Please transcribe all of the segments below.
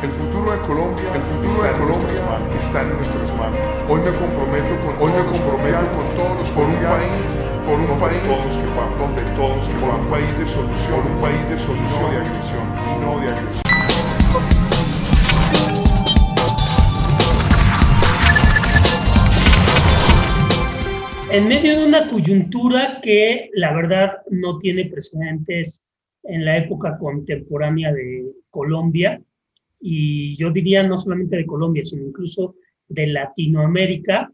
El futuro de Colombia, está en nuestras manos. Hoy me comprometo con todos los colombianos, por un país donde todos que por un país de solución, y no de agresión, En medio de una coyuntura que la verdad no tiene precedentes en la época contemporánea de Colombia, y yo diría no solamente de Colombia, sino incluso de Latinoamérica,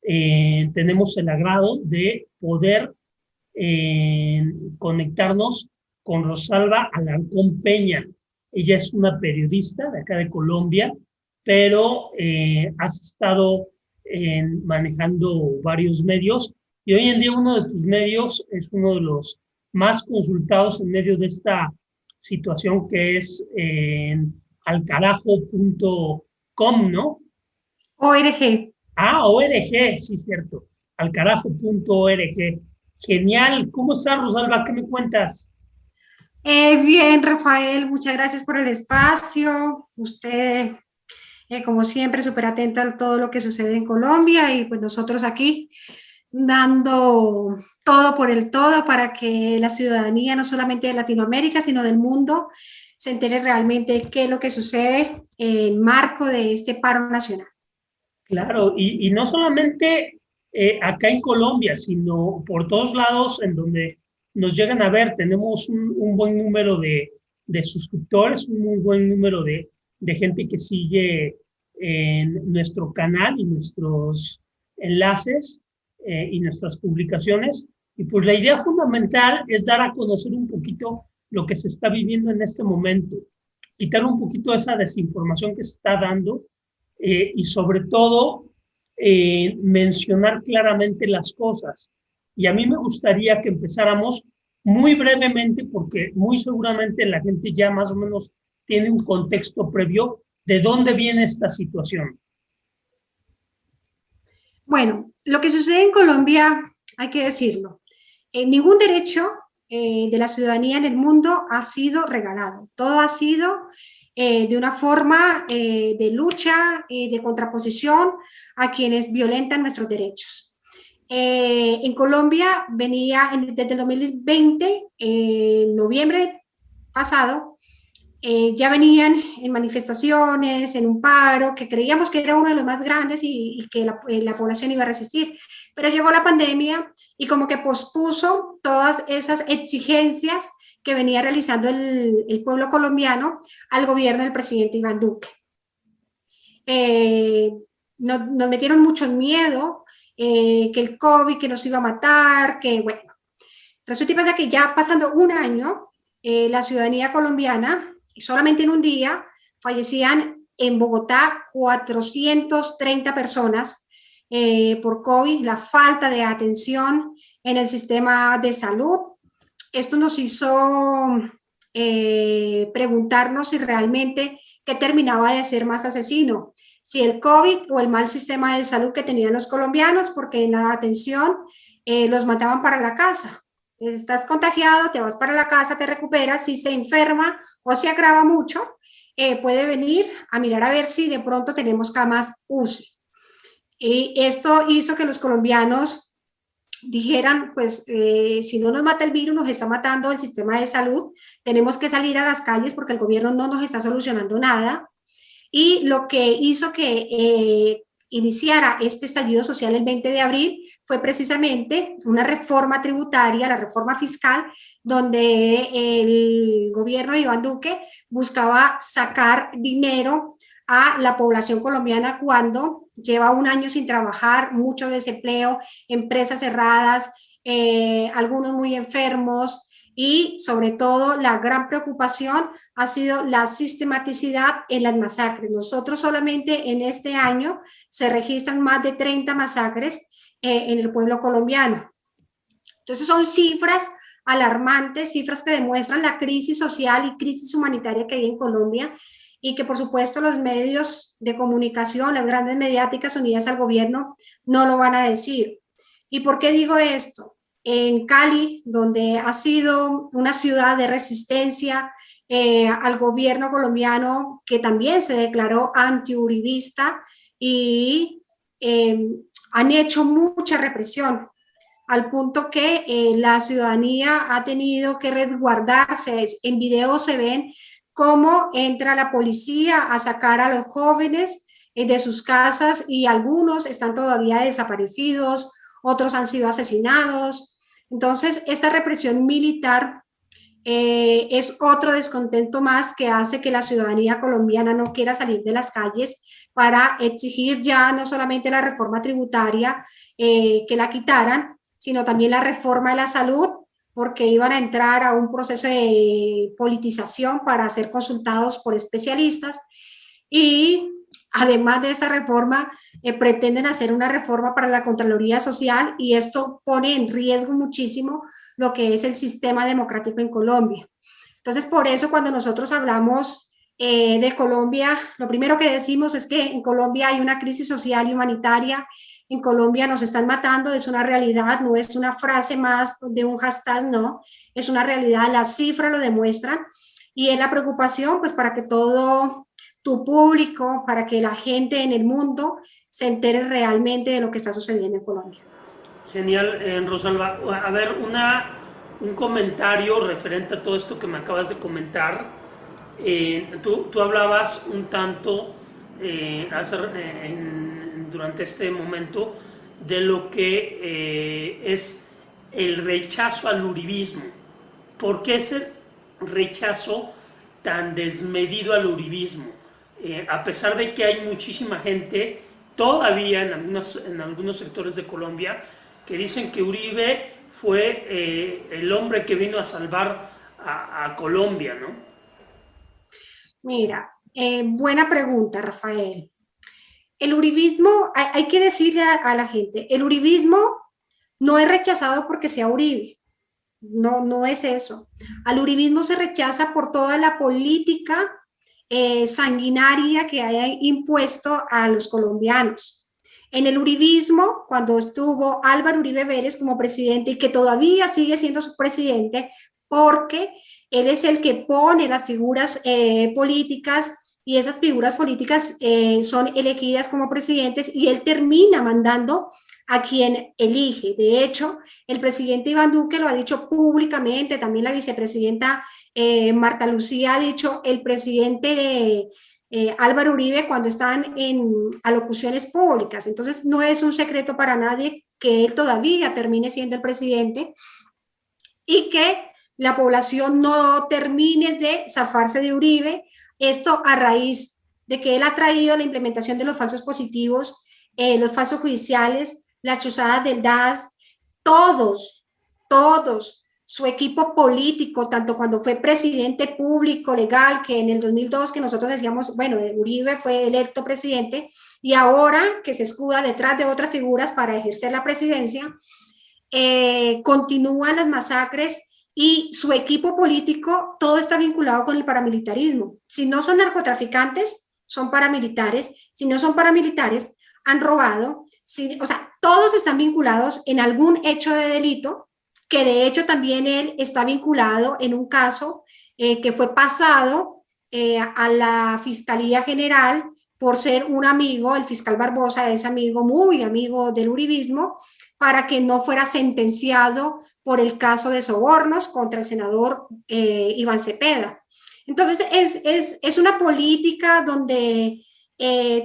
tenemos el agrado de poder conectarnos con Rosalba Alarcón Peña. Ella es una periodista de acá de Colombia, pero has estado manejando varios medios y hoy en día uno de tus medios es uno de los más consultados en medio de esta situación que es alcarajo.com, ¿no? ORG. ORG, sí, cierto. Alcarajo.org. Genial. ¿Cómo estás, Rosalba? ¿Qué me cuentas? Bien, Rafael, muchas gracias por el espacio. Usted, como siempre, súper atenta a todo lo que sucede en Colombia y pues nosotros aquí dando todo por el todo para que la ciudadanía, no solamente de Latinoamérica, sino del mundo, se entere realmente qué es lo que sucede en el marco de este paro nacional. Claro, y no solamente acá en Colombia, sino por todos lados en donde nos llegan a ver. Tenemos un buen número de suscriptores, un muy buen número de gente que sigue en nuestro canal y nuestros enlaces y nuestras publicaciones. Y pues la idea fundamental es dar a conocer un poquito lo que se está viviendo en este momento, quitar un poquito esa desinformación que se está dando y sobre todo mencionar claramente las cosas. Y a mí me gustaría que empezáramos muy brevemente, porque muy seguramente la gente ya más o menos tiene un contexto previo de dónde viene esta situación. Bueno, lo que sucede en Colombia, hay que decirlo, ningún derecho de la ciudadanía en el mundo ha sido regalado. Todo ha sido de una forma de lucha y de contraposición a quienes violentan nuestros derechos. En Colombia venía desde el 2020, en noviembre pasado, ya venían en manifestaciones, en un paro, que creíamos que era uno de los más grandes y que la población iba a resistir. Pero llegó la pandemia y como que pospuso todas esas exigencias que venía realizando el pueblo colombiano al gobierno del presidente Iván Duque. Nos metieron mucho miedo, que el COVID, que nos iba a matar, que bueno. Resulta y pasa que ya pasando un año, la ciudadanía colombiana, solamente en un día, fallecían en Bogotá 430 personas por COVID, la falta de atención en el sistema de salud. Esto nos hizo preguntarnos si realmente qué terminaba de ser más asesino, si el COVID o el mal sistema de salud que tenían los colombianos, porque en la atención los mataban para la casa. Estás contagiado, te vas para la casa, te recuperas, si se enferma o se agrava mucho, puede venir a mirar a ver si de pronto tenemos camas UCI. Y esto hizo que los colombianos dijeran, pues si no nos mata el virus, nos está matando el sistema de salud, tenemos que salir a las calles porque el gobierno no nos está solucionando nada. Y lo que hizo que iniciara este estallido social el 20 de abril fue precisamente una reforma tributaria, la reforma fiscal, donde el gobierno de Iván Duque buscaba sacar dinero a la población colombiana cuando lleva un año sin trabajar, mucho desempleo, empresas cerradas, algunos muy enfermos y sobre todo la gran preocupación ha sido la sistematicidad en las masacres. Nosotros solamente en este año se registran más de 30 masacres en el pueblo colombiano. Entonces son cifras alarmantes, cifras que demuestran la crisis social y crisis humanitaria que hay en Colombia y que por supuesto los medios de comunicación, las grandes mediáticas unidas al gobierno no lo van a decir. ¿Y por qué digo esto? En Cali, donde ha sido una ciudad de resistencia, al gobierno colombiano, que también se declaró antiuribista, y han hecho mucha represión, al punto que la ciudadanía ha tenido que resguardarse. En video se ven cómo entra la policía a sacar a los jóvenes de sus casas, y algunos están todavía desaparecidos, otros han sido asesinados. Entonces, esta represión militar es otro descontento más que hace que la ciudadanía colombiana no quiera salir de las calles para exigir ya no solamente la reforma tributaria, que la quitaran, sino también la reforma de la salud, porque iban a entrar a un proceso de politización para ser consultados por especialistas. Y además de esta reforma, pretenden hacer una reforma para la Contraloría Social, y esto pone en riesgo muchísimo lo que es el sistema democrático en Colombia. Entonces, por eso cuando nosotros hablamos de Colombia, lo primero que decimos es que en Colombia hay una crisis social y humanitaria. En Colombia nos están matando, es una realidad, no es una frase más de un hashtag, no, es una realidad, las cifras lo demuestran, y es la preocupación pues para que todo tu público, para que la gente en el mundo se entere realmente de lo que está sucediendo en Colombia. Genial, Rosalba. A ver, un comentario referente a todo esto que me acabas de comentar. Tú hablabas un tanto durante este momento de lo que es el rechazo al uribismo. ¿Por qué ese rechazo tan desmedido al uribismo? A pesar de que hay muchísima gente todavía en algunos sectores de Colombia que dicen que Uribe fue el hombre que vino a salvar a Colombia, ¿no? Mira, buena pregunta, Rafael. El uribismo, hay que decirle a la gente, el uribismo no es rechazado porque sea Uribe, no es eso. Al uribismo se rechaza por toda la política sanguinaria que haya impuesto a los colombianos. En el uribismo, cuando estuvo Álvaro Uribe Vélez como presidente, y que todavía sigue siendo su presidente, porque él es el que pone las figuras políticas, y esas figuras políticas son elegidas como presidentes, y él termina mandando a quien elige. De hecho, el presidente Iván Duque lo ha dicho públicamente, también la vicepresidenta Marta Lucía ha dicho, el presidente Álvaro Uribe, cuando están en alocuciones públicas. Entonces, no es un secreto para nadie que él todavía termine siendo el presidente, y que la población no termine de zafarse de Uribe. Esto a raíz de que él ha traído la implementación de los falsos positivos, los falsos judiciales, las chuzadas del DAS, todos, su equipo político, tanto cuando fue presidente público, legal, que en el 2002, que nosotros decíamos, bueno, Uribe fue electo presidente, y ahora que se escuda detrás de otras figuras para ejercer la presidencia, continúan las masacres, y su equipo político, todo está vinculado con el paramilitarismo. Si no son narcotraficantes, son paramilitares. Si no son paramilitares, han robado. O sea, todos están vinculados en algún hecho de delito, que de hecho también él está vinculado en un caso que fue pasado a la Fiscalía General por ser un amigo, el fiscal Barbosa es amigo, muy amigo del uribismo, para que no fuera sentenciado por el caso de sobornos contra el senador Iván Cepeda. Entonces, es una política donde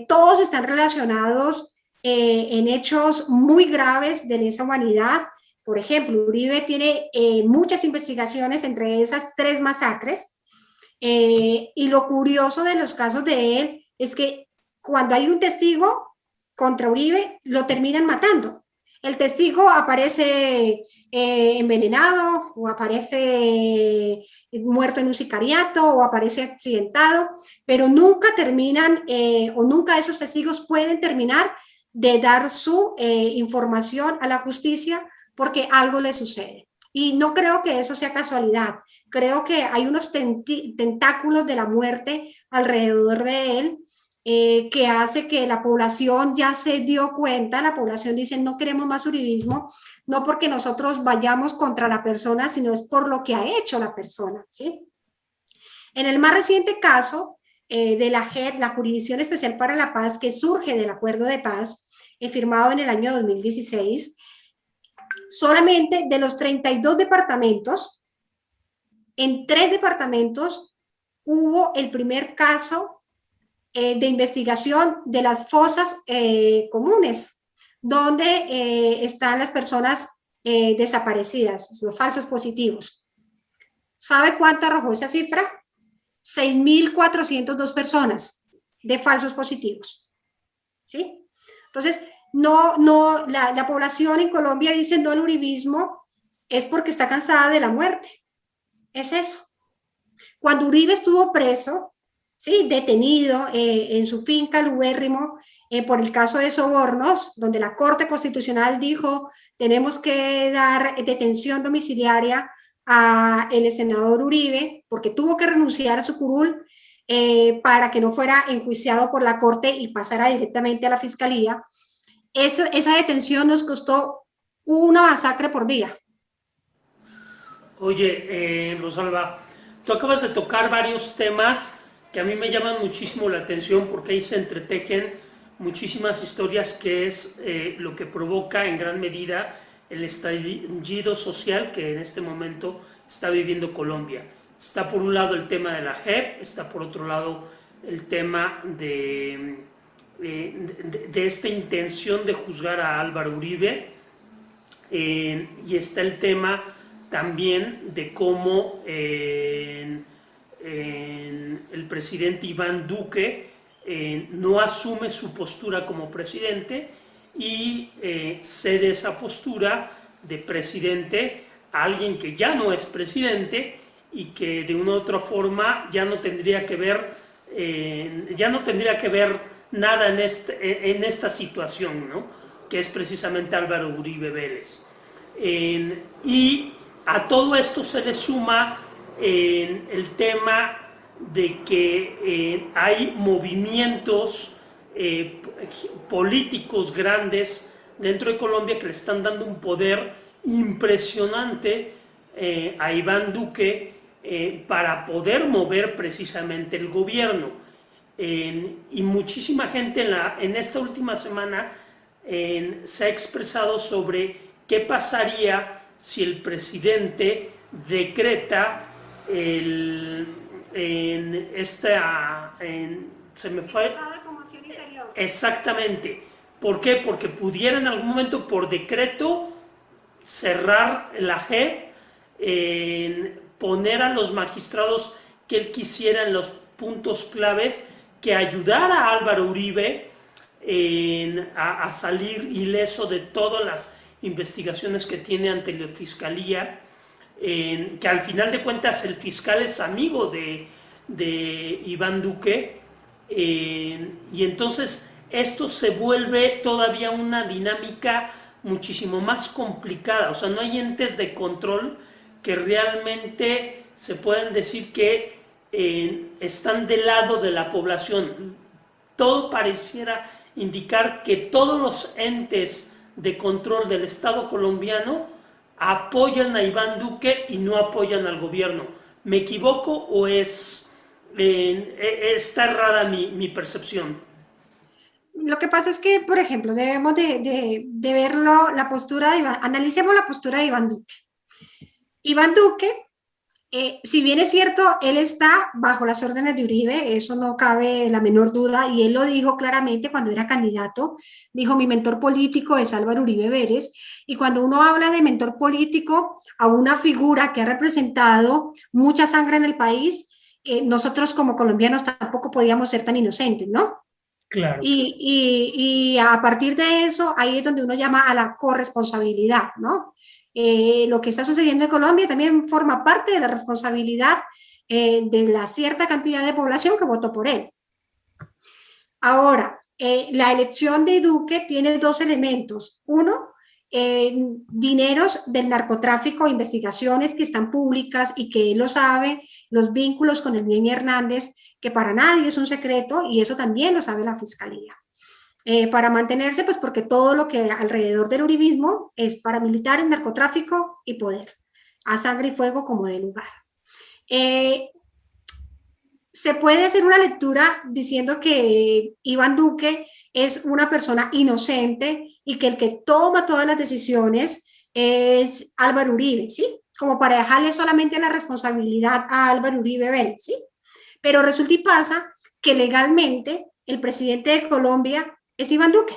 todos están relacionados en hechos muy graves de lesa humanidad. Por ejemplo, Uribe tiene muchas investigaciones, entre esas 3 masacres, y lo curioso de los casos de él es que cuando hay un testigo contra Uribe, lo terminan matando. El testigo aparece envenenado, o aparece muerto en un sicariato, o aparece accidentado, pero nunca terminan, o nunca esos testigos pueden terminar de dar su información a la justicia, porque algo le sucede. Y no creo que eso sea casualidad. Creo que hay unos tentáculos de la muerte alrededor de él, que hace que la población ya se dio cuenta. La población dice, no queremos más uribismo, no porque nosotros vayamos contra la persona, sino es por lo que ha hecho la persona, ¿sí? En el más reciente caso de la JEP, la Jurisdicción Especial para la Paz, que surge del Acuerdo de Paz, firmado en el año 2016, solamente de los 32 departamentos, en 3 departamentos hubo el primer caso de investigación de las fosas comunes, donde están las personas desaparecidas, los falsos positivos. ¿Sabe cuánto arrojó esa cifra? 6.402 personas de falsos positivos. ¿Sí? Entonces, la población en Colombia dice no al uribismo es porque está cansada de la muerte. Es eso. Cuando Uribe estuvo preso, ¿sí? Detenido en su finca Lubérrimo, por el caso de sobornos, donde la Corte Constitucional dijo tenemos que dar detención domiciliaria a el senador Uribe, porque tuvo que renunciar a su curul para que no fuera enjuiciado por la Corte y pasara directamente a la Fiscalía. Esa detención nos costó una masacre por día. Oye, Rosalba, tú acabas de tocar varios temas que a mí me llaman muchísimo la atención porque ahí se entretejen muchísimas historias, que es lo que provoca en gran medida el estallido social que en este momento está viviendo Colombia. Está por un lado el tema de la JEP, está por otro lado el tema de esta intención de juzgar a Álvaro Uribe, y está el tema también de cómo el presidente Iván Duque no asume su postura como presidente y cede esa postura de presidente a alguien que ya no es presidente y que de una u otra forma ya no tendría que ver nada en esta situación, ¿no? Que es precisamente Álvaro Uribe Vélez. Y a todo esto se le suma el tema de que hay movimientos políticos grandes dentro de Colombia que le están dando un poder impresionante a Iván Duque para poder mover precisamente el gobierno. Y muchísima gente en esta última semana se ha expresado sobre qué pasaría si el presidente decreta se me fue. Estado de conmoción interior. Exactamente. ¿Por qué? Porque pudiera en algún momento por decreto cerrar la JEP, poner a los magistrados que él quisiera en los puntos claves, que ayudara a Álvaro Uribe a salir ileso de todas las investigaciones que tiene ante la Fiscalía, que al final de cuentas el fiscal es amigo de Iván Duque, y entonces esto se vuelve todavía una dinámica muchísimo más complicada. O sea, no hay entes de control que realmente se puedan decir que están del lado de la población. Todo pareciera indicar que todos los entes de control del Estado colombiano apoyan a Iván Duque y no apoyan al gobierno. ¿Me equivoco o está errada mi percepción? Lo que pasa es que, por ejemplo, debemos de verlo, la postura de Iván, analicemos la postura de Iván Duque. Iván Duque, si bien es cierto, él está bajo las órdenes de Uribe, eso no cabe la menor duda, y él lo dijo claramente cuando era candidato, dijo: mi mentor político es Álvaro Uribe Vélez, y cuando uno habla de mentor político a una figura que ha representado mucha sangre en el país, nosotros como colombianos tampoco podíamos ser tan inocentes, ¿no? Claro. Y a partir de eso, ahí es donde uno llama a la corresponsabilidad, ¿no? Lo que está sucediendo en Colombia también forma parte de la responsabilidad de la cierta cantidad de población que votó por él. Ahora, la elección de Duque tiene dos elementos. Uno, dineros del narcotráfico, investigaciones que están públicas y que él lo sabe, los vínculos con el Niño Hernández, que para nadie es un secreto, y eso también lo sabe la Fiscalía. Para mantenerse, pues porque todo lo que alrededor del uribismo es paramilitares, narcotráfico y poder, a sangre y fuego como de lugar. se puede hacer una lectura diciendo que Iván Duque es una persona inocente y que el que toma todas las decisiones es Álvaro Uribe, ¿sí? Como para dejarle solamente la responsabilidad a Álvaro Uribe Vélez, ¿sí? Pero resulta y pasa que legalmente el presidente de Colombia es Iván Duque.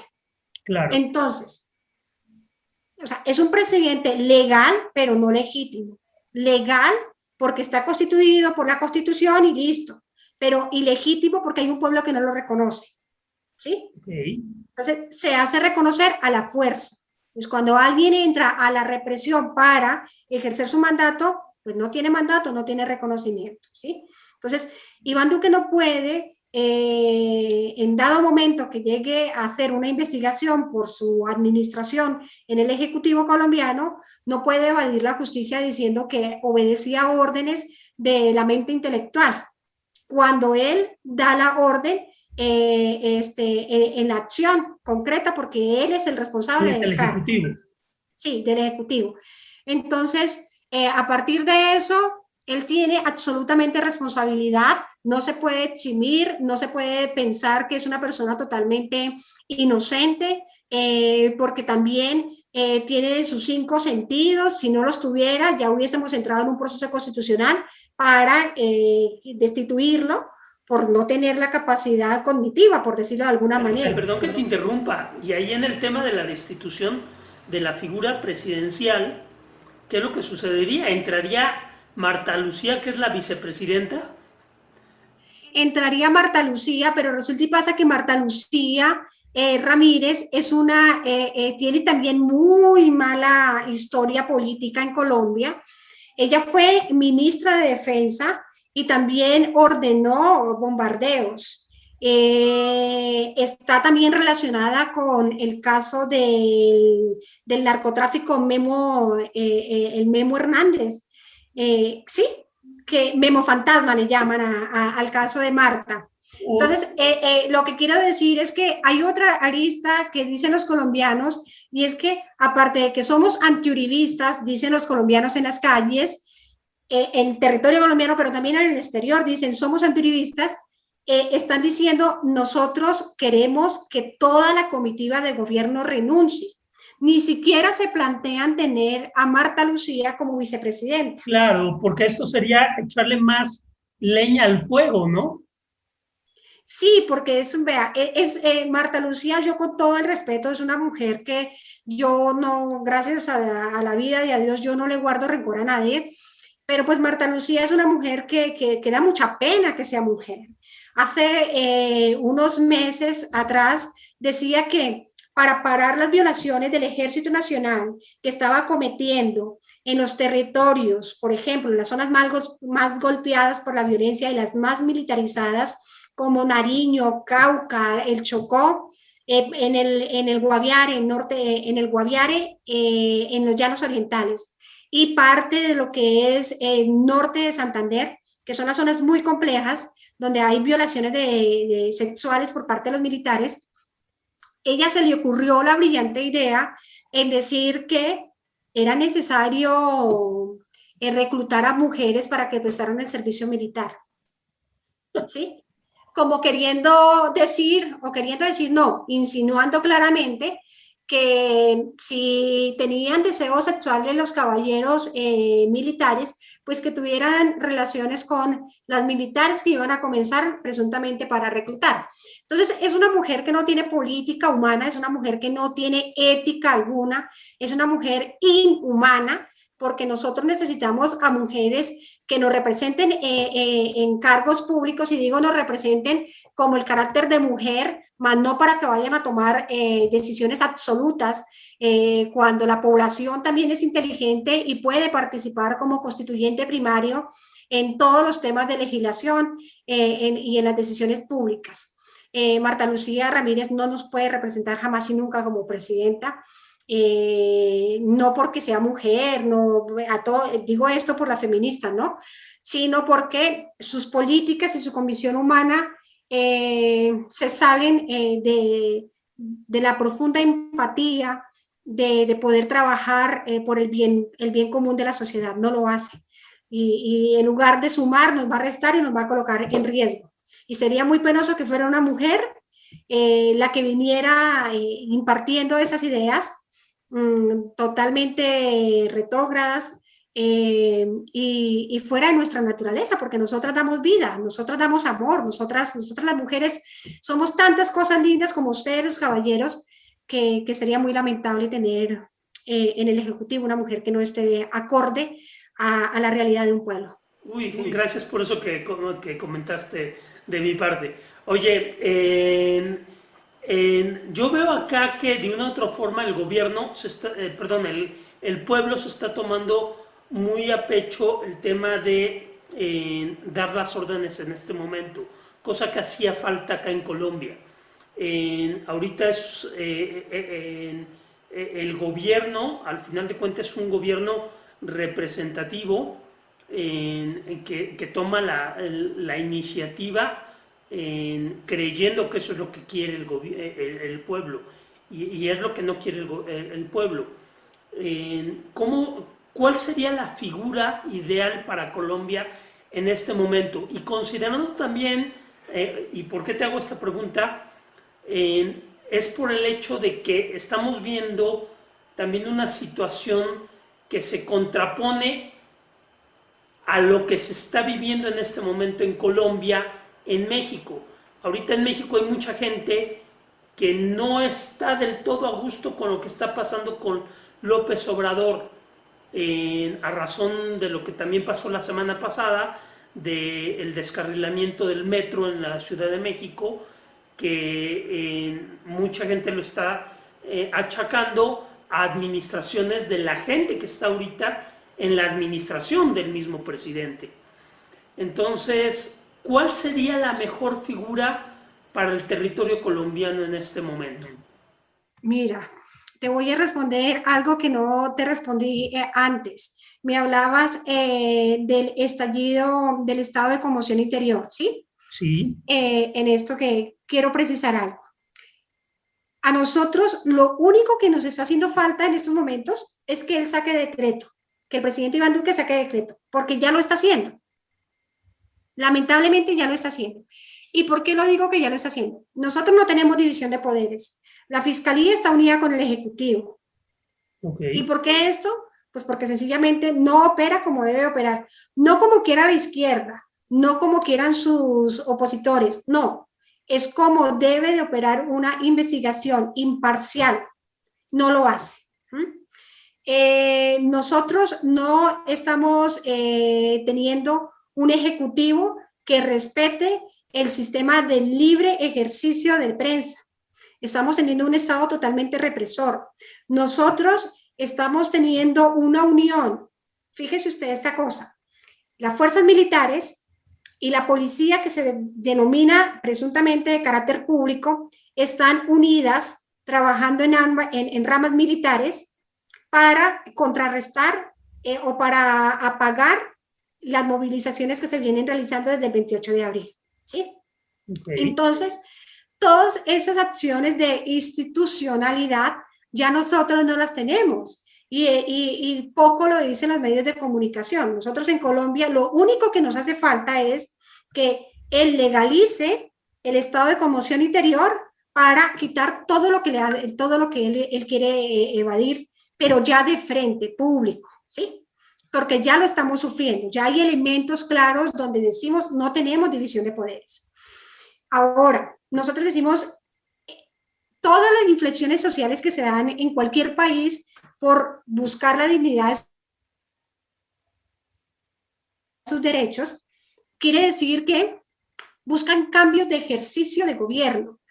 Claro. Entonces, o sea, es un presidente legal, pero no legítimo. Legal porque está constituido por la Constitución y listo, pero ilegítimo porque hay un pueblo que no lo reconoce, ¿sí? Okay. Entonces, se hace reconocer a la fuerza. Pues cuando alguien entra a la represión para ejercer su mandato, pues no tiene mandato, no tiene reconocimiento, ¿sí? Entonces, Iván Duque no puede, en dado momento que llegue a hacer una investigación por su administración en el Ejecutivo colombiano, no puede evadir la justicia diciendo que obedecía órdenes de la mente intelectual, cuando él da la orden en la acción concreta, porque él es el responsable del cargo. Ejecutivo. Sí, del Ejecutivo. Entonces, a partir de eso, él tiene absolutamente responsabilidad, no se puede eximir, no se puede pensar que es una persona totalmente inocente, porque también tiene sus 5 sentidos, si no los tuviera ya hubiésemos entrado en un proceso constitucional para destituirlo por no tener la capacidad cognitiva, por decirlo de alguna manera. Perdón que te interrumpa, y ahí en el tema de la destitución de la figura presidencial, ¿qué es lo que sucedería? ¿Entraría Marta Lucía, que es la vicepresidenta? Entraría Marta Lucía, pero resulta y pasa que Marta Lucía Ramírez es tiene también muy mala historia política en Colombia. Ella fue ministra de Defensa y también ordenó bombardeos. Está también relacionada con el caso del narcotráfico el Memo Hernández. Sí, que Memo Fantasma le llaman al caso de Marta. Entonces, lo que quiero decir es que hay otra arista que dicen los colombianos, y es que aparte de que somos antiuribistas, dicen los colombianos en las calles, en territorio colombiano, pero también en el exterior, dicen somos antiuribistas, están diciendo nosotros queremos que toda la comitiva de gobierno renuncie. Ni siquiera se plantean tener a Marta Lucía como vicepresidenta. Claro, porque esto sería echarle más leña al fuego, ¿no? Sí, porque Marta Lucía, yo con todo el respeto, es una mujer que yo no, gracias a la vida y a Dios, yo no le guardo rencor a nadie, pero pues Marta Lucía es una mujer que da mucha pena que sea mujer. Hace unos meses atrás decía que para parar las violaciones del Ejército Nacional que estaba cometiendo en los territorios, por ejemplo, en las zonas más golpeadas por la violencia y las más militarizadas, como Nariño, Cauca, el Chocó, en el Guaviare, en el Guaviare, en los Llanos Orientales, y parte de lo que es el norte de Santander, que son las zonas muy complejas, donde hay violaciones sexuales por parte de los militares. Ella se le ocurrió la brillante idea en decir que era necesario reclutar a mujeres para que prestaran el servicio militar. ¿Sí? Como queriendo decir, no, insinuando claramente que si tenían deseos sexuales los caballeros militares, pues que tuvieran relaciones con las militares que iban a comenzar presuntamente para reclutar. Entonces es una mujer que no tiene política humana, es una mujer que no tiene ética alguna, es una mujer inhumana, porque nosotros necesitamos a mujeres que nos representen en cargos públicos, y digo nos representen como el carácter de mujer, más no para que vayan a tomar decisiones absolutas, cuando la población también es inteligente y puede participar como constituyente primario en todos los temas de legislación y en las decisiones públicas. Marta Lucía Ramírez no nos puede representar jamás y nunca como presidenta. No porque sea mujer, no, digo esto por la feminista, ¿no? Sino porque sus políticas y su convicción humana se salen de la profunda empatía de poder trabajar por el bien común de la sociedad. No lo hace. y en lugar de sumar nos va a restar y nos va a colocar en riesgo. Y sería muy penoso que fuera una mujer la que viniera impartiendo esas ideas totalmente retrógradas y fuera de nuestra naturaleza, porque nosotras damos vida, nosotras damos amor, nosotras las mujeres somos tantas cosas lindas como ustedes los caballeros, que sería muy lamentable tener en el Ejecutivo una mujer que no esté acorde a la realidad de un pueblo. Uy, gracias por eso que comentaste de mi parte. Oye, yo veo acá que de una u otra forma el gobierno, el pueblo se está tomando muy a pecho el tema de dar las órdenes en este momento, cosa que hacía falta acá en Colombia. Ahorita es el gobierno, al final de cuentas, es un gobierno representativo que toma la iniciativa creyendo que eso es lo que quiere el pueblo y es lo que no quiere el pueblo. ¿Cuál sería la figura ideal para Colombia en este momento? Y considerando también, ¿y por qué te hago esta pregunta? Es por el hecho de que estamos viendo también una situación que se contrapone a lo que se está viviendo en este momento en Colombia, en México. Ahorita en México hay mucha gente que no está del todo a gusto con lo que está pasando con López Obrador, a razón de lo que también pasó la semana pasada, del descarrilamiento del metro en la Ciudad de México, que mucha gente lo está achacando a administraciones de la gente que está ahorita en la administración del mismo presidente. Entonces, ¿cuál sería la mejor figura para el territorio colombiano en este momento? Mira, te voy a responder algo que no te respondí antes. Me hablabas del estallido del estado de conmoción interior, ¿sí? Sí. En esto que quiero precisar algo. A nosotros lo único que nos está haciendo falta en estos momentos es que él saque decreto, que el presidente Iván Duque saque decreto, porque ya lo está haciendo. Lamentablemente ya lo está haciendo. ¿Y por qué lo digo que ya lo está haciendo? Nosotros no tenemos división de poderes. La Fiscalía está unida con el Ejecutivo. Okay. ¿Y por qué esto? Pues porque sencillamente no opera como debe operar. No como quiera la izquierda, no como quieran sus opositores, no. Es como debe de operar una investigación imparcial. No lo hace. Nosotros no estamos teniendo un ejecutivo que respete el sistema de libre ejercicio de prensa. Estamos teniendo un Estado totalmente represor. Nosotros estamos teniendo una unión. Fíjese usted esta cosa. Las fuerzas militares y la policía, que se denomina presuntamente de carácter público, están unidas trabajando en ramas militares para contrarrestar o para apagar las movilizaciones que se vienen realizando desde el 28 de abril. ¿Sí? Okay. Entonces, todas esas acciones de institucionalidad ya nosotros no las tenemos y poco lo dicen los medios de comunicación. Nosotros en Colombia lo único que nos hace falta es que él legalice el estado de conmoción interior para quitar todo lo que él quiere evadir, pero ya de frente, público, ¿sí? Porque ya lo estamos sufriendo, ya hay elementos claros donde decimos no tenemos división de poderes. Ahora, nosotros decimos todas las inflexiones sociales que se dan en cualquier país por buscar la dignidad de sus derechos, quiere decir que buscan cambios de ejercicio de gobierno.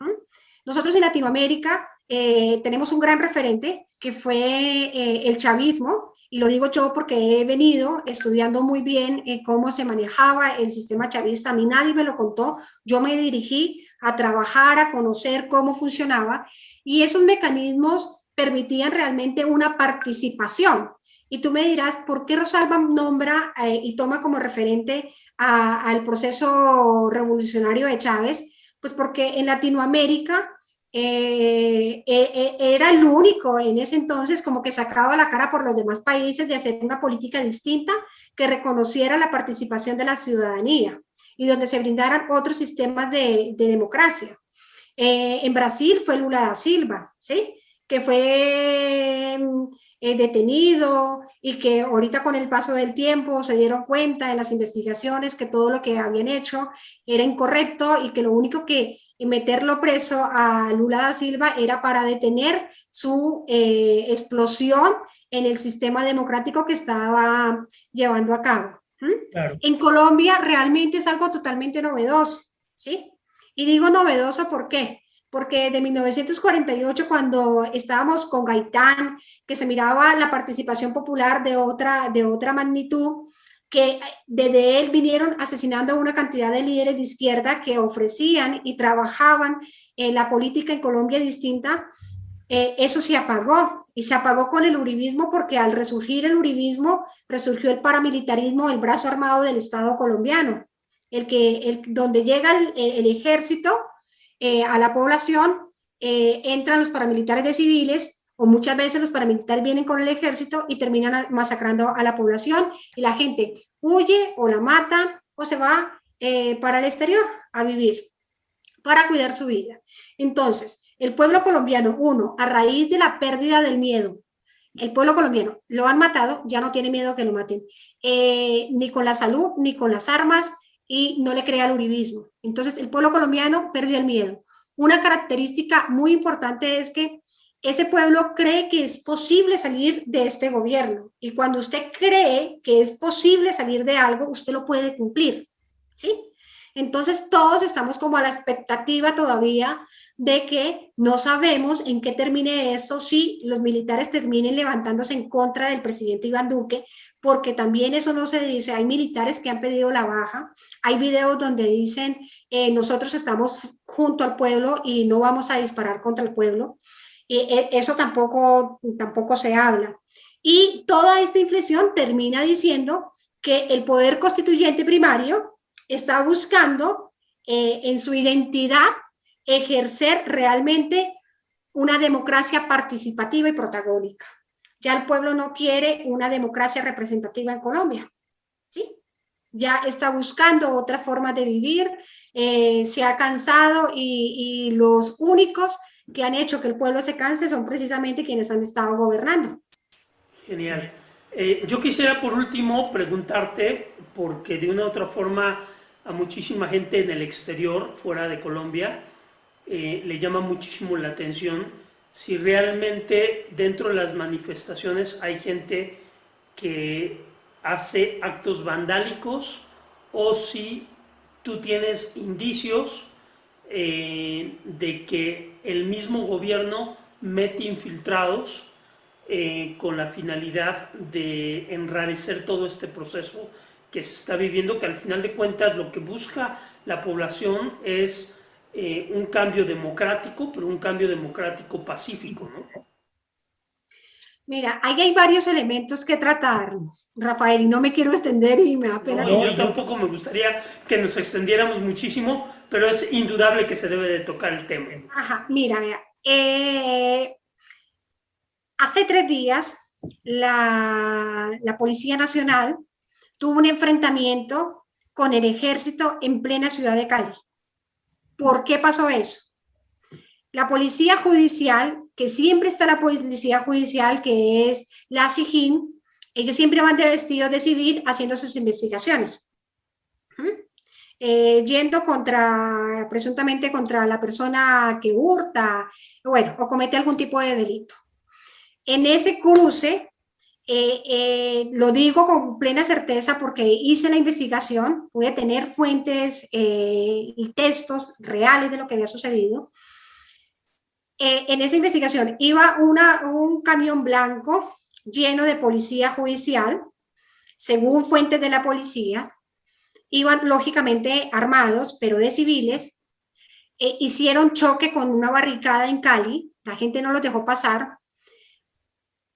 Nosotros en Latinoamérica tenemos un gran referente que fue el chavismo, y lo digo yo porque he venido estudiando muy bien cómo se manejaba el sistema chavista. A mí nadie me lo contó, yo me dirigí a trabajar, a conocer cómo funcionaba, y esos mecanismos permitían realmente una participación. Y tú me dirás, ¿por qué Rosalba nombra y toma como referente al proceso revolucionario de Chávez? Pues porque en Latinoamérica era el único en ese entonces como que sacaba la cara por los demás países de hacer una política distinta que reconociera la participación de la ciudadanía y donde se brindaran otros sistemas de democracia. En Brasil fue Lula da Silva, ¿sí? Que fue detenido y que ahorita con el paso del tiempo se dieron cuenta en las investigaciones que todo lo que habían hecho era incorrecto y que lo único que meterlo preso a Lula da Silva era para detener su explosión en el sistema democrático que estaba llevando a cabo. Claro. En Colombia realmente es algo totalmente novedoso, ¿sí? Y digo novedoso, ¿por qué? Porque de 1948, cuando estábamos con Gaitán, que se miraba la participación popular de otra magnitud, que desde él vinieron asesinando a una cantidad de líderes de izquierda que ofrecían y trabajaban en la política en Colombia distinta, eso se apagó, y se apagó con el uribismo, porque al resurgir el uribismo, resurgió el paramilitarismo, el brazo armado del Estado colombiano, donde llega el ejército a la población, entran los paramilitares de civiles, o muchas veces los paramilitares vienen con el ejército y terminan masacrando a la población, y la gente huye o la matan o se va para el exterior a vivir, para cuidar su vida. Entonces, el pueblo colombiano, a raíz de la pérdida del miedo, el pueblo colombiano lo han matado, ya no tiene miedo que lo maten, ni con la salud, ni con las armas, y no le crea al uribismo. Entonces, el pueblo colombiano perdió el miedo. Una característica muy importante es que ese pueblo cree que es posible salir de este gobierno, y cuando usted cree que es posible salir de algo, usted lo puede cumplir, ¿sí? Entonces, todos estamos como a la expectativa todavía de que no sabemos en qué termine esto, si los militares terminen levantándose en contra del presidente Iván Duque, porque también eso no se dice. Hay militares que han pedido la baja, hay videos donde dicen nosotros estamos junto al pueblo y no vamos a disparar contra el pueblo. Eso tampoco se habla. Y toda esta inflexión termina diciendo que el poder constituyente primario está buscando en su identidad ejercer realmente una democracia participativa y protagónica. Ya el pueblo no quiere una democracia representativa en Colombia, ¿sí? Ya está buscando otras formas de vivir, se ha cansado, y los únicos que han hecho que el pueblo se canse son precisamente quienes han estado gobernando. Genial. Yo quisiera por último preguntarte, porque de una u otra forma a muchísima gente en el exterior, fuera de Colombia, le llama muchísimo la atención si realmente dentro de las manifestaciones hay gente que hace actos vandálicos, o si tú tienes indicios de que el mismo gobierno mete infiltrados con la finalidad de enrarecer todo este proceso que se está viviendo, que al final de cuentas lo que busca la población es un cambio democrático, pero un cambio democrático pacífico, ¿no? Mira, ahí hay varios elementos que tratar, Rafael, y no me quiero extender y me da pena. No, yo tampoco me gustaría que nos extendiéramos muchísimo, pero es indudable que se debe de tocar el tema. Ajá, mira, hace 3 días la Policía Nacional tuvo un enfrentamiento con el ejército en plena ciudad de Cali. ¿Por qué pasó eso? La policía judicial, que siempre está la policía judicial, que es la SIJIN, ellos siempre van de vestidos de civil haciendo sus investigaciones. Yendo presuntamente contra la persona que hurta, bueno, o comete algún tipo de delito. En ese cruce, lo digo con plena certeza porque hice la investigación, pude tener fuentes y textos reales de lo que había sucedido. En esa investigación iba un camión blanco lleno de policía judicial, según fuentes de la policía. Iban lógicamente armados, pero de civiles. Hicieron choque con una barricada en Cali, la gente no los dejó pasar.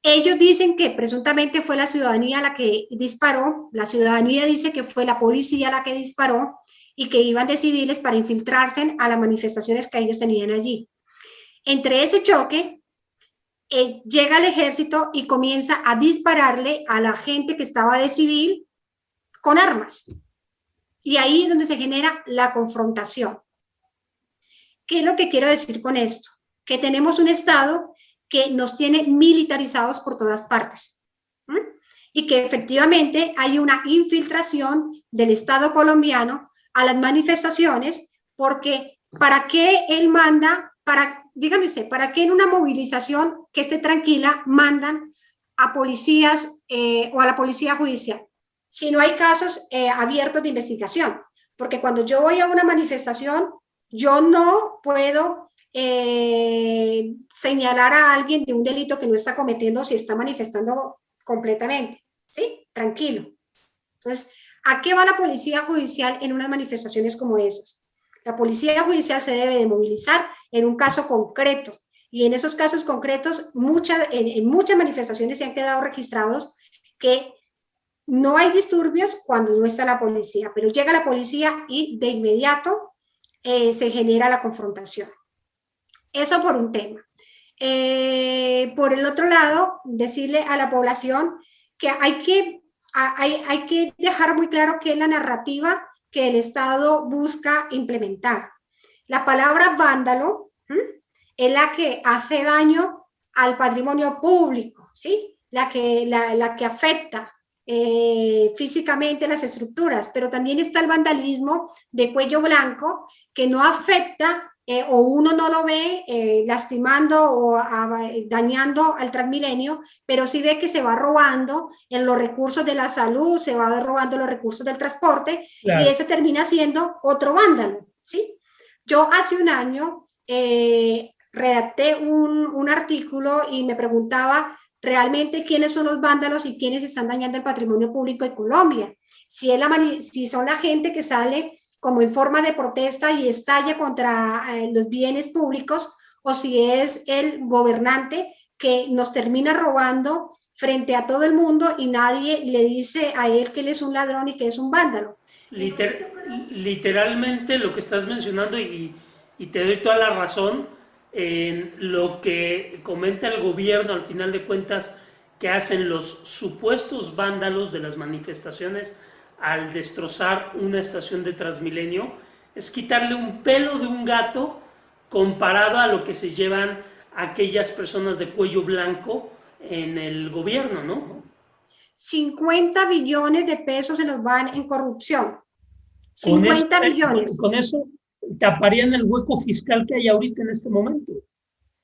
Ellos dicen que presuntamente fue la ciudadanía la que disparó, la ciudadanía dice que fue la policía la que disparó y que iban de civiles para infiltrarse a las manifestaciones que ellos tenían allí. Entre ese choque, llega el ejército y comienza a dispararle a la gente que estaba de civil con armas. Y ahí es donde se genera la confrontación. ¿Qué es lo que quiero decir con esto? Que tenemos un Estado que nos tiene militarizados por todas partes. ¿Mm? Y que efectivamente hay una infiltración del Estado colombiano a las manifestaciones, porque ¿para qué él manda? Dígame usted, ¿para qué en una movilización que esté tranquila mandan a policías o a la policía judicial? Si no hay casos abiertos de investigación. Porque cuando yo voy a una manifestación, yo no puedo señalar a alguien de un delito que no está cometiendo si está manifestando completamente, ¿sí? Tranquilo. Entonces, ¿a qué va la policía judicial en unas manifestaciones como esas? La policía judicial se debe de movilizar en un caso concreto, y en esos casos concretos, en muchas manifestaciones se han quedado registrados que no hay disturbios cuando no está la policía, pero llega la policía y de inmediato se genera la confrontación. Eso por un tema. Por el otro lado, decirle a la población que hay que dejar muy claro qué es la narrativa que el Estado busca implementar. La palabra vándalo es la que hace daño al patrimonio público, ¿sí? La que afecta físicamente las estructuras, pero también está el vandalismo de cuello blanco que no afecta o uno no lo ve lastimando o dañando al Transmilenio, pero sí ve que se va robando en los recursos de la salud, se va robando los recursos del transporte, claro. Y ese termina siendo otro vándalo, ¿sí? Yo hace un año redacté un artículo y me preguntaba realmente quiénes son los vándalos y quiénes están dañando el patrimonio público en Colombia. Si son la gente que sale como en forma de protesta y estalla contra los bienes públicos, o si es el gobernante que nos termina robando frente a todo el mundo y nadie le dice a él que él es un ladrón y que es un vándalo. Literalmente lo que estás mencionando, y te doy toda la razón, en lo que comenta el gobierno al final de cuentas que hacen los supuestos vándalos de las manifestaciones al destrozar una estación de Transmilenio, es quitarle un pelo de un gato comparado a lo que se llevan aquellas personas de cuello blanco en el gobierno, ¿no? 50 billones de pesos se nos van en corrupción. 50 billones. Con eso taparían el hueco fiscal que hay ahorita en este momento.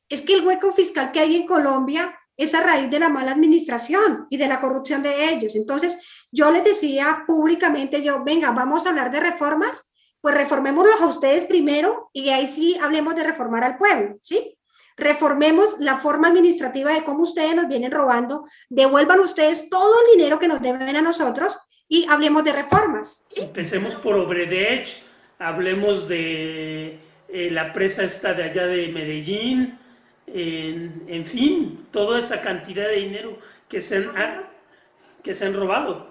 Es que el hueco fiscal que hay en Colombia es a raíz de la mala administración y de la corrupción de ellos. Entonces, yo les decía públicamente, venga, vamos a hablar de reformas, pues reformémoslos a ustedes primero y ahí sí hablemos de reformar al pueblo, ¿sí? Reformemos la forma administrativa de cómo ustedes nos vienen robando, devuelvan ustedes todo el dinero que nos deben a nosotros y hablemos de reformas, ¿sí? Empecemos por Obredech, hablemos de la presa esta de allá de Medellín, en fin, toda esa cantidad de dinero que se han robado.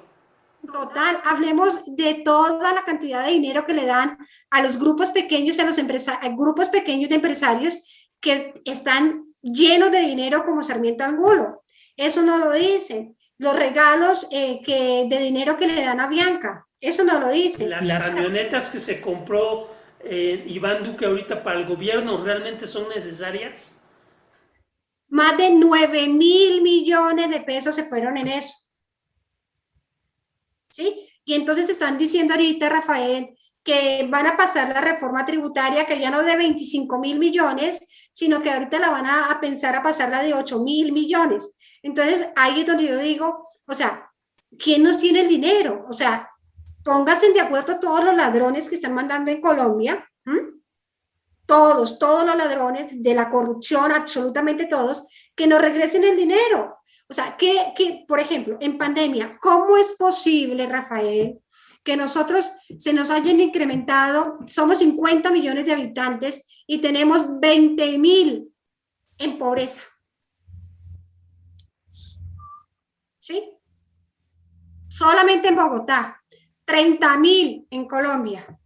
Total, hablemos de toda la cantidad de dinero que le dan a los grupos pequeños, a los grupos pequeños de empresarios que están llenos de dinero como Sarmiento Angulo. Eso no lo dicen. Los regalos de dinero que le dan a Bianca, eso no lo dicen. Las camionetas que se compró Iván Duque ahorita para el gobierno, ¿realmente son necesarias? Más de 9.000 millones de pesos se fueron en eso. ¿Sí? Y entonces están diciendo ahorita, Rafael, que van a pasar la reforma tributaria, que ya no de 25.000 millones, sino que ahorita la van a pensar a pasarla de 8.000 millones. Entonces, ahí es donde yo digo, o sea, ¿quién nos tiene el dinero? O sea, pónganse de acuerdo todos los ladrones que están mandando en Colombia, todos los ladrones de la corrupción, absolutamente todos, que nos regresen el dinero. O sea, que, por ejemplo, en pandemia, ¿cómo es posible, Rafael, que nosotros se nos hayan incrementado, somos 50 millones de habitantes y tenemos 20.000 en pobreza? ¿Sí? Solamente en Bogotá, 30.000 en Colombia,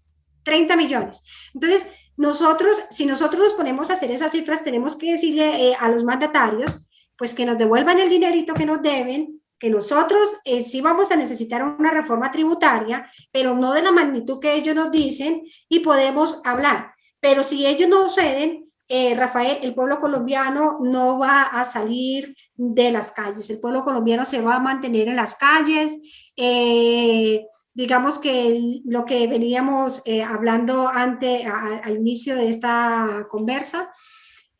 30 millones. Entonces, nosotros, si nosotros nos ponemos a hacer esas cifras, tenemos que decirle a los mandatarios, pues que nos devuelvan el dinerito que nos deben, que nosotros sí vamos a necesitar una reforma tributaria, pero no de la magnitud que ellos nos dicen, y podemos hablar. Pero si ellos no ceden, Rafael, el pueblo colombiano no va a salir de las calles, el pueblo colombiano se va a mantener en las calles. Digamos que lo que veníamos hablando al inicio de esta conversa,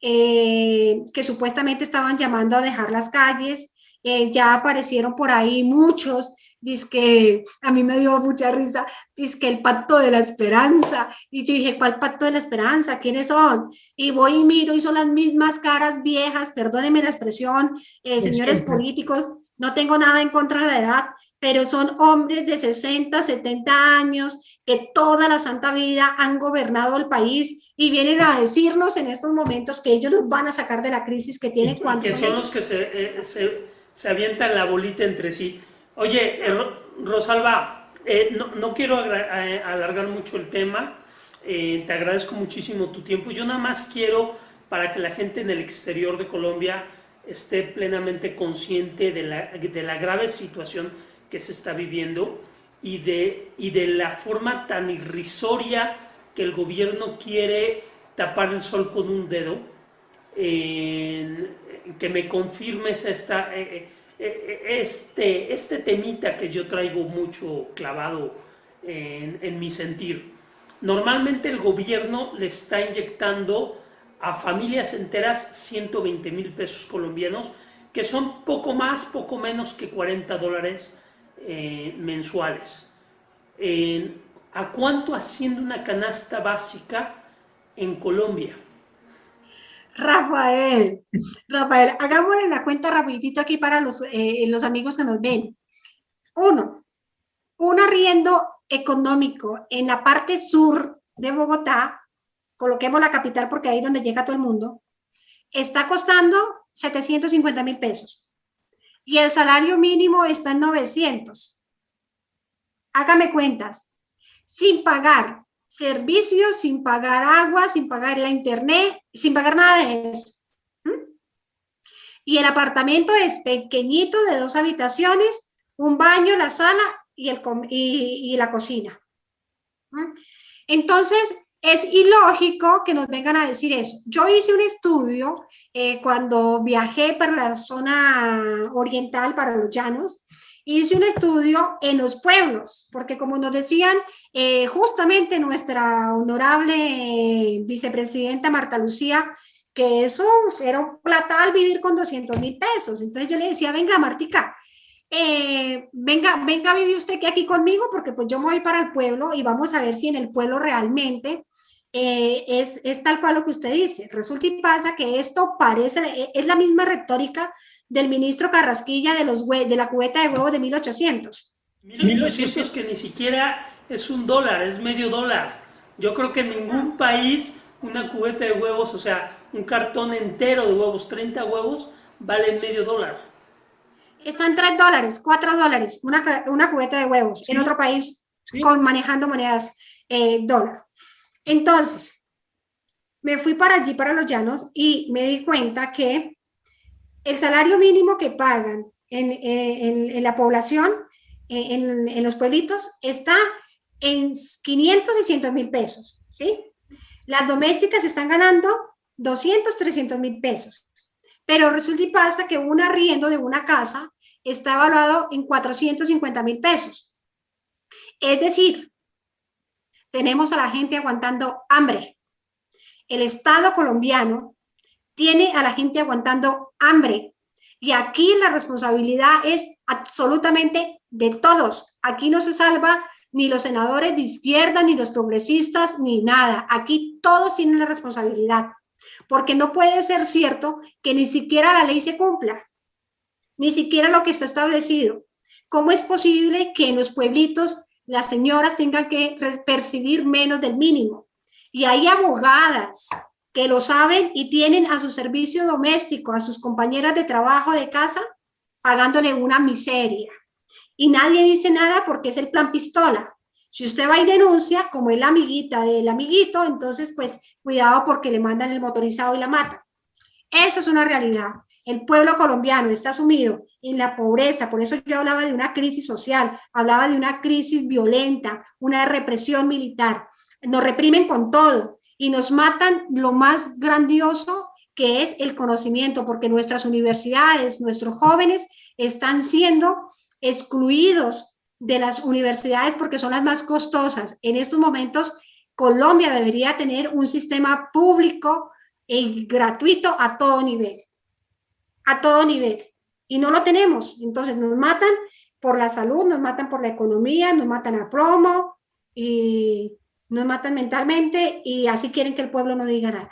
que supuestamente estaban llamando a dejar las calles, ya aparecieron por ahí muchos, dizque, a mí me dio mucha risa, dizque el pacto de la esperanza, y yo dije, ¿cuál pacto de la esperanza? ¿Quiénes son? Y voy y miro y son las mismas caras viejas, perdónenme la expresión, señores políticos, no tengo nada en contra de la edad, pero son hombres de 60, 70 años que toda la santa vida han gobernado el país y vienen a decirnos en estos momentos que ellos nos van a sacar de la crisis que tienen. Y que son los que se avientan la bolita entre sí. Oye, Rosalba, no quiero alargar mucho el tema, te agradezco muchísimo tu tiempo. Yo nada más quiero, para que la gente en el exterior de Colombia esté plenamente consciente de la grave situación que se está viviendo y de la forma tan irrisoria que el gobierno quiere tapar el sol con un dedo, que me confirmes este temita que yo traigo mucho clavado en mi sentir. Normalmente el gobierno le está inyectando a familias enteras 120,000 pesos colombianos, que son poco más, poco menos que $40 mensuales. ¿A cuánto asciende una canasta básica en Colombia? Rafael, hagámosle la cuenta rapidito aquí para los amigos que nos ven. Un arriendo económico en la parte sur de Bogotá, coloquemos la capital porque ahí es donde llega todo el mundo, está costando 750,000 pesos y el salario mínimo está en 900. Hágame cuentas, sin pagar servicios, sin pagar agua, sin pagar la internet, sin pagar nada de eso. Y el apartamento es pequeñito, de 2 habitaciones, un baño, la sala y la cocina. Entonces, es ilógico que nos vengan a decir eso. Yo hice un estudio cuando viajé para la zona oriental, para los llanos, hice un estudio en los pueblos, porque como nos decían justamente nuestra honorable vicepresidenta Marta Lucía, que eso era un platal vivir con 200,000 pesos. Entonces yo le decía, venga Martica, venga a vivir usted aquí conmigo, porque pues yo me voy para el pueblo y vamos a ver si en el pueblo realmente es tal cual lo que usted dice. Resulta y pasa que esto parece, es la misma retórica del ministro Carrasquilla de la cubeta de huevos de 1800. 1800 que ni siquiera es $1, es medio dólar. Yo creo que en ningún país una cubeta de huevos, o sea, un cartón entero de huevos, 30 huevos, vale medio dólar. Está en $3, $4, una cubeta de huevos, ¿sí? En otro país, ¿sí? Manejando monedas dólar. Entonces, me fui para allí, para los llanos, y me di cuenta que el salario mínimo que pagan en la población, en los pueblitos, está en 500 y 100,000 pesos, ¿sí? Las domésticas están ganando 200, 300,000 pesos. Pero resulta y pasa que un arriendo de una casa está evaluado en 450,000 pesos. Es decir, tenemos a la gente aguantando hambre. El Estado colombiano tiene a la gente aguantando hambre. Y aquí la responsabilidad es absolutamente de todos. Aquí no se salva ni los senadores de izquierda, ni los progresistas, ni nada. Aquí todos tienen la responsabilidad. Porque no puede ser cierto que ni siquiera la ley se cumpla, ni siquiera lo que está establecido. ¿Cómo es posible que en los pueblitos las señoras tengan que percibir menos del mínimo? Y hay abogadas que lo saben y tienen a su servicio doméstico, a sus compañeras de trabajo de casa, pagándole una miseria. Y nadie dice nada porque es el plan pistola. Si usted va y denuncia, como es la amiguita del amiguito, entonces pues cuidado porque le mandan el motorizado y la matan. Esa es una realidad. El pueblo colombiano está sumido en la pobreza, por eso yo hablaba de una crisis social, hablaba de una crisis violenta, una represión militar. Nos reprimen con todo y nos matan lo más grandioso que es el conocimiento, porque nuestras universidades, nuestros jóvenes están siendo excluidos de las universidades porque son las más costosas. En estos momentos, Colombia debería tener un sistema público y gratuito a todo nivel, y no lo tenemos. Entonces nos matan por la salud, nos matan por la economía, nos matan a plomo y nos matan mentalmente, y así quieren que el pueblo no diga nada.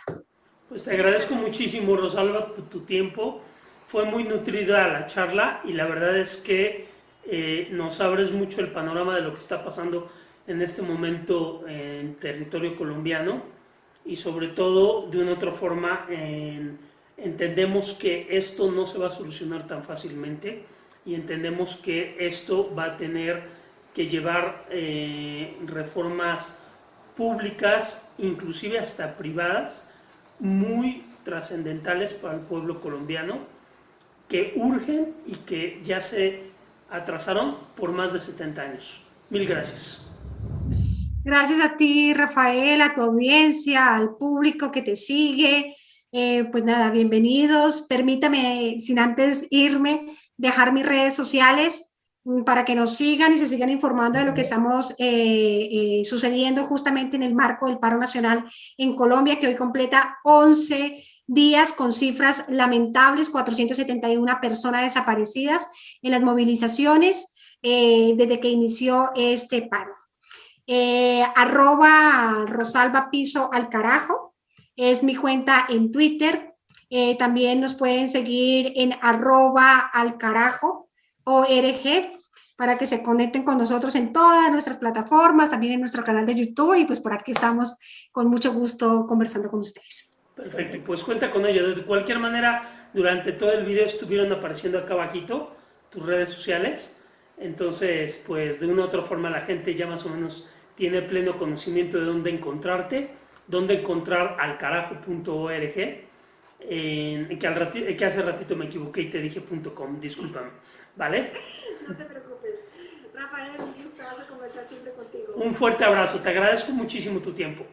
Pues te agradezco muchísimo, Rosalba, tu tiempo. Fue muy nutrida la charla y la verdad es que nos abres mucho el panorama de lo que está pasando en este momento en territorio colombiano, y sobre todo, de una otra forma, entendemos que esto no se va a solucionar tan fácilmente, y entendemos que esto va a tener que llevar reformas públicas, inclusive hasta privadas, muy trascendentales para el pueblo colombiano, que urgen y que ya se atrasaron por más de 70 años. Mil gracias. Gracias a ti, Rafael, a tu audiencia, al público que te sigue. Pues nada, bienvenidos. Permítame, sin antes irme, dejar mis redes sociales para que nos sigan y se sigan informando de lo que estamos sucediendo justamente en el marco del paro nacional en Colombia, que hoy completa 11 días con cifras lamentables, 471 personas desaparecidas en las movilizaciones desde que inició este paro. @Rosalba Piso al carajo es mi cuenta en Twitter. También nos pueden seguir en @alcarajo.org para que se conecten con nosotros en todas nuestras plataformas, también en nuestro canal de YouTube, y pues por aquí estamos con mucho gusto conversando con ustedes. Perfecto, pues cuenta con ello. De cualquier manera, durante todo el video estuvieron apareciendo acá abajito tus redes sociales, entonces pues de una u otra forma la gente ya más o menos tiene pleno conocimiento de dónde encontrarte, dónde encontrar alcarajo.org, que hace ratito me equivoqué y te dije .com, discúlpame, ¿vale? No te preocupes. Rafael, un gustazo conversar siempre contigo. Un fuerte abrazo, te agradezco muchísimo tu tiempo.